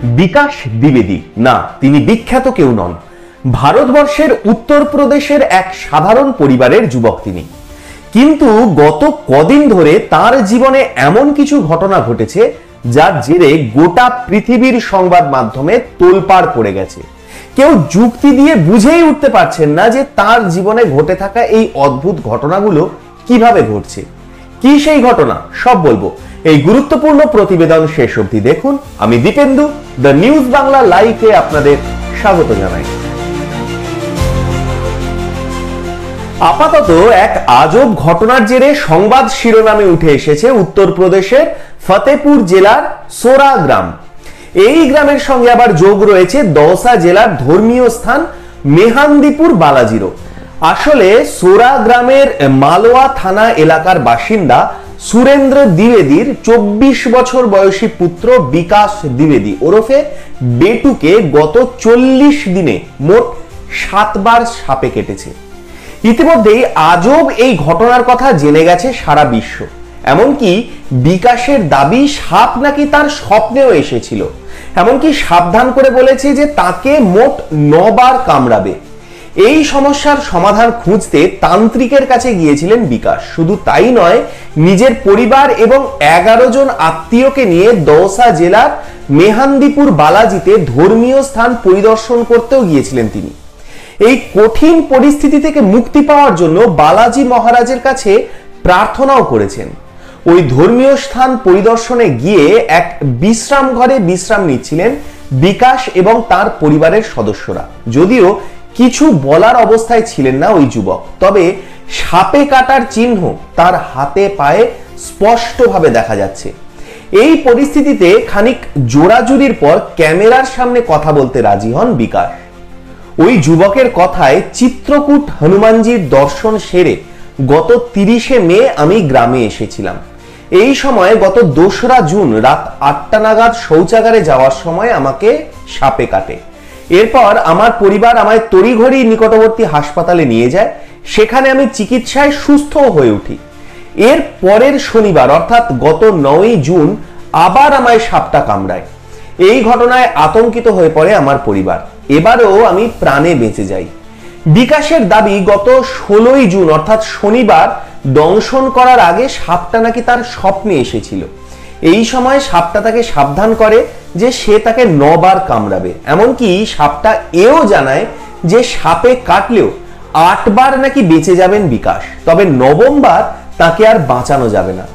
বিকাশ দ্বিবেদী না, তিনি বিখ্যাত কেউ নন। ভারতবর্ষের উত্তরপ্রদেশের এক সাধারণ পরিবারের যুবক তিনি। কিন্তু গত কদিন ধরে তার জীবনে এমন কিছু ঘটনা ঘটেছে যার জেরে গোটা পৃথিবীর সংবাদ মাধ্যমে তোলপাড় পড়ে গেছে। কেউ যুক্তি দিয়ে বুঝেই উঠতে পারছেন না যে তার জীবনে ঘটে থাকা এই অদ্ভুত ঘটনাগুলো কিভাবে ঘটছে। কি সেই ঘটনা সব বলবো এই গুরুত্বপূর্ণ প্রতিবেদন শেষ অবধি দেখুন। আমি দীপেন্দু, দ্য নিউজ বাংলা লাইভে আপনাদের স্বাগত জানাই। আপাতত এক আজব ঘটনার জেরে সংবাদ শিরোনামে উঠে এসেছে উত্তরপ্রদেশের ফতেপুর জেলার সোরা গ্রাম। এই গ্রামের সঙ্গে আবার যোগ রয়েছে দৌসা জেলার ধর্মীয় স্থান মেহান্দিপুর বালাজিরও। আসলে সোরা গ্রামের মালওয়া থানা এলাকার বাসিন্দা সুরেন্দ্র দ্বিবেদীর 24 বছর বয়সী পুত্র বিকাশ দ্বিবেদী ওরফে বেটুকে গত 40 দিনে মোট 7 বার সাপে কেটেছে। ইতিমধ্যেই আজব এই ঘটনার কথা জেনে গেছে সারা বিশ্ব। এমনকি বিকাশের দাবি সাপ নাকি তার স্বপ্নেও এসেছিল। এমনকি সাবধান করে বলেছে যে তাকে মোট 9 বার কামড়াবে। এই সমস্যার সমাধান খুঁজতে তান্ত্রিকের কাছে গিয়েছিলেন বিকাশ। শুধু তাই নয়, নিজের পরিবার এবং 11 জন আত্মীয়কে নিয়ে দৌসা জেলার মেহান্দিপুর বালাজিতে ধর্মীয় স্থান পরিদর্শন করতেও গিয়েছিলেন তিনি। এই কঠিন পরিস্থিতি থেকে মুক্তি পাওয়ার জন্য বালাজি মহারাজের কাছে প্রার্থনাও করেছেন। ওই ধর্মীয় স্থান পরিদর্শনে গিয়ে এক বিশ্রাম ঘরে বিশ্রাম নিচ্ছিলেন বিকাশ এবং তার পরিবারের সদস্যরা। যদিও কিছু বলার অবস্থায় ছিলেন না ওই যুবক, তবে সাপে কাটার চিহ্ন তার হাতে পায়ে স্পষ্টভাবে দেখা যাচ্ছে। এই পরিস্থিতিতে খানিক জোড়াজুড়ির পর ক্যামেরার সামনে কথা বলতে রাজি হন বিকাশ। ওই যুবকের কথায়, চিত্রকূট হনুমানজির দর্শন সেরে গত 30শে মে আমি গ্রামে এসেছিলাম। এই সময় গত 2রা জুন রাত 8টা নাগাদ শৌচাগারে যাওয়ার সময় আমাকে সাপে কাটে। এরপর আমার পরিবার আমায় তড়িঘড়ি নিকটবর্তী হাসপাতালে নিয়ে যায়। সেখানে আমি চিকিৎসায় সুস্থ হয়ে উঠি। এর পরের শনিবার অর্থাৎ গত 9ই জুন আবার আমায় সাপটা কামড়ায়। এই ঘটনায় আতঙ্কিত হয়ে পড়ে আমার পরিবার। এবারেও আমি প্রাণে বেঁচে যাই। বিকাশের দাবি, গত 16ই জুন অর্থাৎ শনিবার দংশন করার আগে সাপটা নাকি তার স্বপ্নে এসেছিল। এই সময় সাপটা তাকে সাবধান করে যে সে তাকে 9 বার কামড়াবে। এমনকি সাপটা এও জানায় যে সাপে কাটলেও 8 বার নাকি বেঁচে যাবেন বিকাশ, তবে 9ম বার তাকে আর বাঁচানো যাবে না।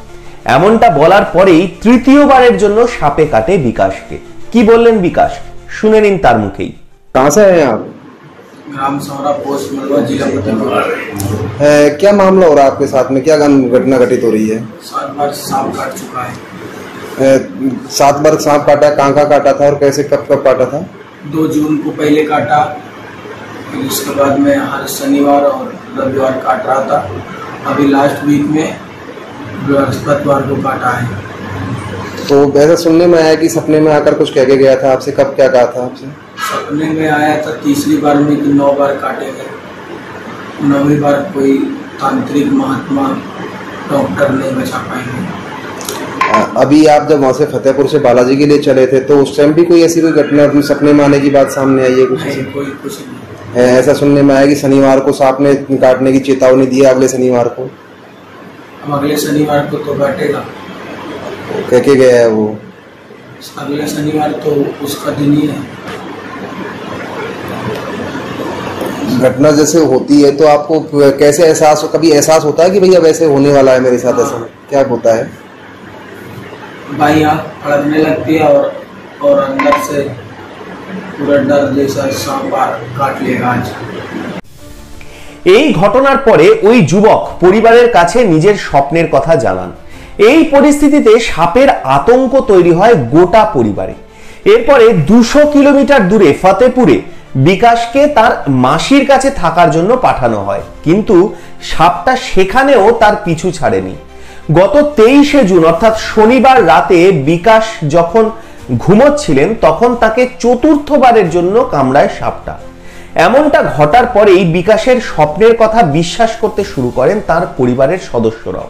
এমনটা বলার পরেই তৃতীয়বারের জন্য সাপে কাটে বিকাশকে। কি বললেন বিকাশ, শুনে নিন তার মুখেই। कहाँ से हैं आप? ग्राम सौरा पोस्ट मलवा जिला फतेहपुर। क्या मामला हो रहा है आपके साथ में? क्या घटना घटित हो रही है? 7 बार सांप काट चुका है। 7 बार सांप काटा? कहाँ काटा था और कैसे कब कब काटा था? 2 जून को पहले काटा, फिर उसके बाद में हर शनिवार और रविवार काट रहा था। अभी लास्ट वीक में बृहस्पतिवार को काटा है। तो ऐसा सुनने में आया कि सपने में आकर कुछ कह के गया था आपसे, कब क्या कहा था आपसे? सपने में आया था 3री बार में कि 9 बार काटेंगे। 9वीं बार कोई तांत्रिक महात्मा डॉक्टर नहीं बचा पाएंगे। अभी आप जब वहाँ से फतेहपुर से बालाजी के लिए चले थे तो उस टाइम भी कोई ऐसी कोई घटना सपने में आने की बात सामने आई है? कुछ कोई कुछ नहीं है। ऐसा सुनने में आया कि शनिवार को सांप ने काटने की चेतावनी दी, अगले शनिवार को। अब अगले शनिवार को तो काटेगा। कह के गया है वो? अगले शनिवार तो उसका दिन ही है। घटना जैसे होती है तो आपको कैसे एहसास, कभी एहसास होता है कि भैया वैसे होने वाला है मेरे साथ? ऐसा क्या होता है? बाई आँख फड़कने लगती है और अंदर से पूरा डर जैसा सांप काट लेगा आज। এই ঘটনার পরে ওই যুবক পরিবারের কাছে নিজের স্বপ্নের কথা জানান। এই পরিস্থিতিতে সাপের আতঙ্ক তৈরি হয় গোটা পরিবারে। এরপরে 200 কিলোমিটার দূরে ফতেপুরে বিকাশকে তার মাসির কাছে থাকার জন্য পাঠানো হয়। কিন্তু সাপটা সেখানেও তার পিছু ছাড়েনি। গত 23শে জুন অর্থাৎ শনিবার রাতে বিকাশ যখন ঘুমোচ্ছিলেন তখন তাকে 4র্থবারের জন্য কামড়ায় সাপটা। এমনটা ঘটার পরেই বিকাশের স্বপ্নের কথা বিশ্বাস করতে শুরু করেন তার পরিবারের সদস্যরাও।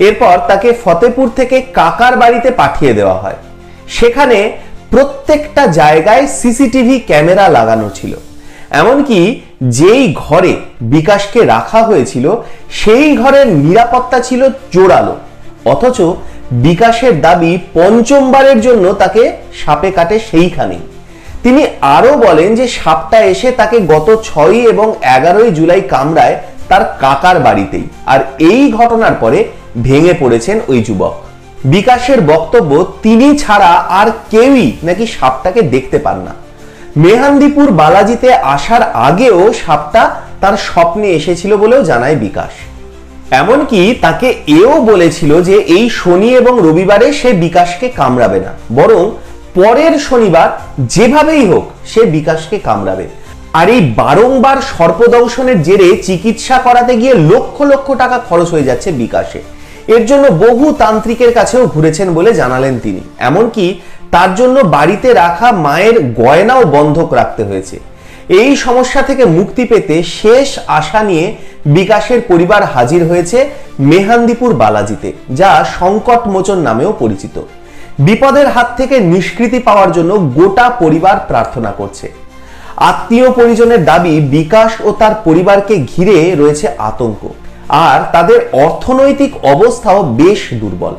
এরপর তাকে ফতেপুর থেকে কাকার বাড়িতে পাঠিয়ে দেওয়া হয়। সেখানে প্রত্যেকটা জায়গায় সিসিটিভি ক্যামেরা লাগানো ছিল। এমনকি যেই ঘরে বিকাশকে রাখা হয়েছিল সেই ঘরের নিরাপত্তা ছিল জোরালো। অথচ বিকাশের দাবি পঞ্চমবারের জন্য তাকে সাপে কাটে সেইখানেই। তিনি আরো বলেন যে সাপটা এসে তাকে গত 6 এবং 11 জুলাই কামড়ায় তার কাকার বাড়িতেই, আর এই ঘটনার পরে ভেঙে পড়েছেন ওই যুবক। বিকাশের বক্তব্য তিনি ছাড়া আর কেউই নাকি সাপটাকে দেখতে পান না। মেহান্দিপুর বালাজিতে আসার আগেও সাপটা তার স্বপ্নে এসেছিল বলেও জানায় বিকাশ। এমনকি তাকে এও বলেছিল যে এই শনি এবং রবিবারে সে বিকাশকে কামড়াবে না, বরং পরের শনিবার যেভাবেই হোক সে বিকাশকে কামড়াবে। আর এই বারংবার সর্পদংশনের জেরে চিকিৎসা করাতে গিয়ে লক্ষ লক্ষ টাকা খরচ হয়ে যাচ্ছে বিকাশে। এর জন্য বহু তান্ত্রিকের কাছেও ঘুরেছেন বলে জানালেন তিনি। এমনকি তার জন্য বাড়িতে রাখা মায়ের গয়নাও বন্ধক রাখতে হয়েছে। এই সমস্যা থেকে মুক্তি পেতে শেষ আশা নিয়ে বিকাশের পরিবার হাজির হয়েছে মেহান্দিপুর বালাজিতে, যা সংকট মোচন নামেও পরিচিত। বিপদের হাত থেকে নিষ্কৃতি পাওয়ার জন্য গোটা পরিবার প্রার্থনা করছে। আত্মীয় পরিজনের দাবি বিকাশ ও তার পরিবারকে ঘিরে রয়েছে আতঙ্ক, আর তাদের অর্থনৈতিক অবস্থাও বেশ দুর্বল।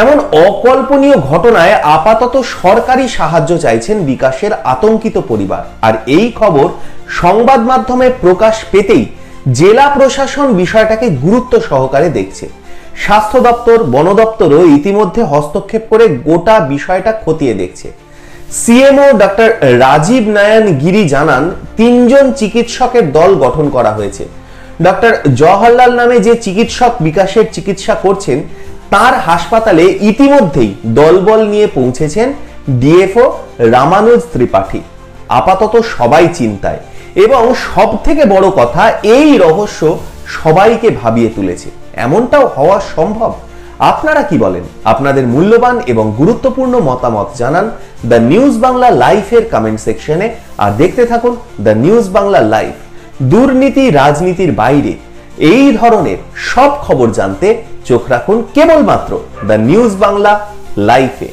এমন অকল্পনীয় ঘটনায় আপাতত সরকারি সাহায্য চাইছেন বিকাশের আতঙ্কিত পরিবার। আর এই খবর সংবাদ মাধ্যমে প্রকাশ পেতেই জেলা প্রশাসন বিষয়টাকে গুরুত্ব সহকারে দেখছে। স্বাস্থ্য দপ্তর, বন দপ্তরও ইতিমধ্যে হস্তক্ষেপ করে গোটা বিষয়টা খতিয়ে দেখছে। সিএমও ডক্টর রাজীব নারায়ণ গিরি জানান 3 জন চিকিৎসকের দল গঠন করা হয়েছে। ডক্টর জওহরলাল নামে যে চিকিৎসক বিকাশের চিকিৎসা করছেন তার হাসপাতালে ইতিমধ্যেই দলবল নিয়ে পৌঁছেছেন ডিএফও রামানুজ ত্রিপাঠী। আপাতত সবাই চিন্তায়, এবং সব থেকে বড় কথা এই রহস্য সবাইকে ভাবিয়ে তুলেছে। এমনটাও হওয়া সম্ভব? আপনারা কি বলেন? আপনাদের মূল্যবান এবং গুরুত্বপূর্ণ মতামত জানান দ্য নিউজ বাংলা লাইভের কমেন্ট সেকশনে। আর দেখতে থাকুন দ্য নিউজ বাংলা লাইভ। দুর্নীতি রাজনীতির বাইরে এই ধরনের সব খবর জানতে চোখ রাখুন কেবলমাত্র দ্য নিউজ বাংলা লাইভে।